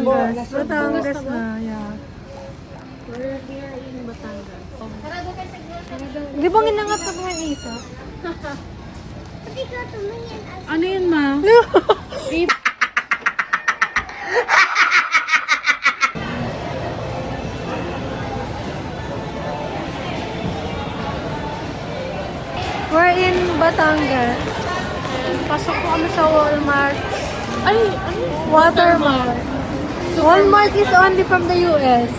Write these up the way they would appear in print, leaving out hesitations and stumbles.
Batangas. Batangas na, yeah. We're here in Batangas. Di ba ginangat ka mga isa? Ano yun, ma? We're in Batangas. Pasok po kami sa Walmart. Ay, ano? Watermart. Walmart is only from the US.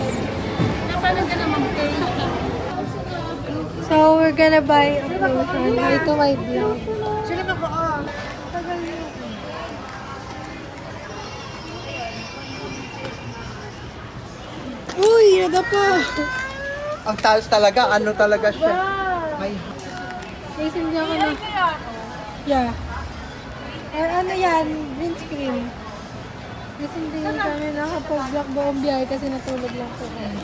Napanood ka naman kayo. So, we're gonna buy a potion. Ito my vlog. Sino na ba? Tagal niyo. Uy, nada pa. Ang taas talaga, ano talaga siya. Ay, Guys, hindi ako na. Yeah. Or ano yan, green screen. Kasi hindi kami nakapag-block buong biyahe kasi natulog lang po kami.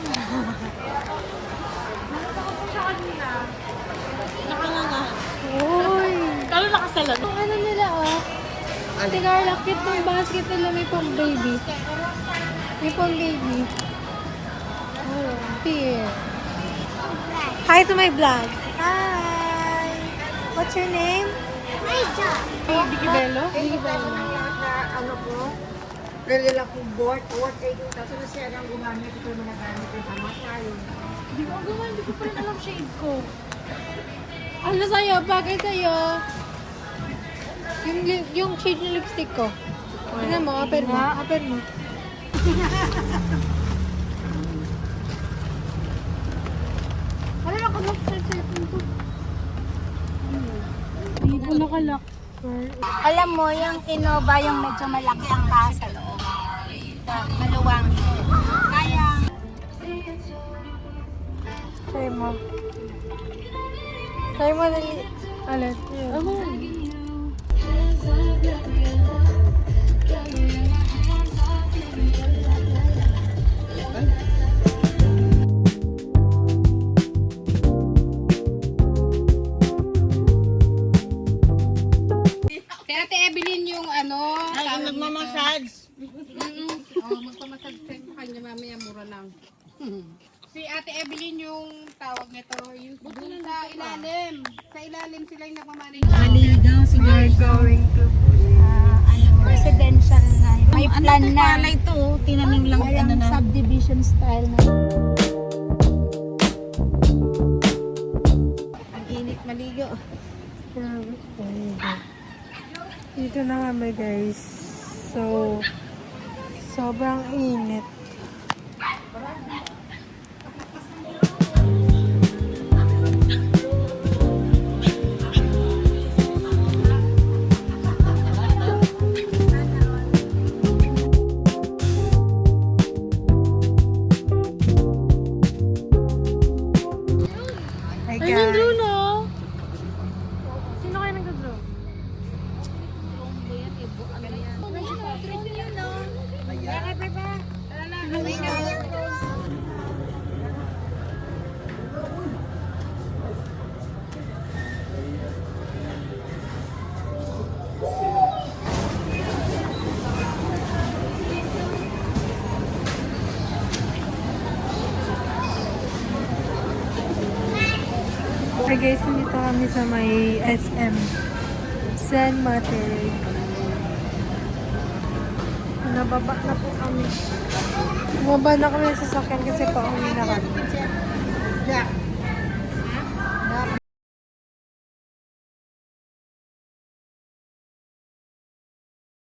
Nakanganga. Uy! Kalo nakasalan. Ang ano nila oh. Si Carla, cute ng basket nila may pang baby. May pang baby. Oh, here. Hi to my vlog. Hi! What's your name? Bigi Bello? Bigi Bello. Ano ko, nalila ko board, worth 18,000 na siya ang gumamit, ito na nagamit yung tama tayo. Hindi ko gawin, hindi ko pa rin alam shade ko. Ano sa'yo? Bagay sa'yo. Yung shade ng lipstick ko. Tingnan mo, open mo. Open mo. Wala na ka sa cellphone ko. Hindi po nakalak. Alam mo, yung Innova, yung medyo malaki ang taas sa loob. Maluwang. Kaya, Try mo. Try mo dali. Alat. Ano? Si Ate Evelyn yung ano, ay, nagmamassage. magpamasad sa kanya mamaya mura lang. Si Ate Evelyn yung tawag nito, yung dun sa ilalim. Sa ilalim sila yung nagmamanage. Maligaw si We're going to Residential na. May plan na. Ano ito? Tinanim lang Kaya ano na. subdivision style na. Ang init maligo. Dito na kami guys. So, sobrang init. Hi Ay, nandun guys. no? Sino kayo nag-draw? Hi guys, nandito kami sa may SM San Mateo. Nababa na po kami. Bumaba na kami sa sasakyan kasi pauwi na kami. Yeah.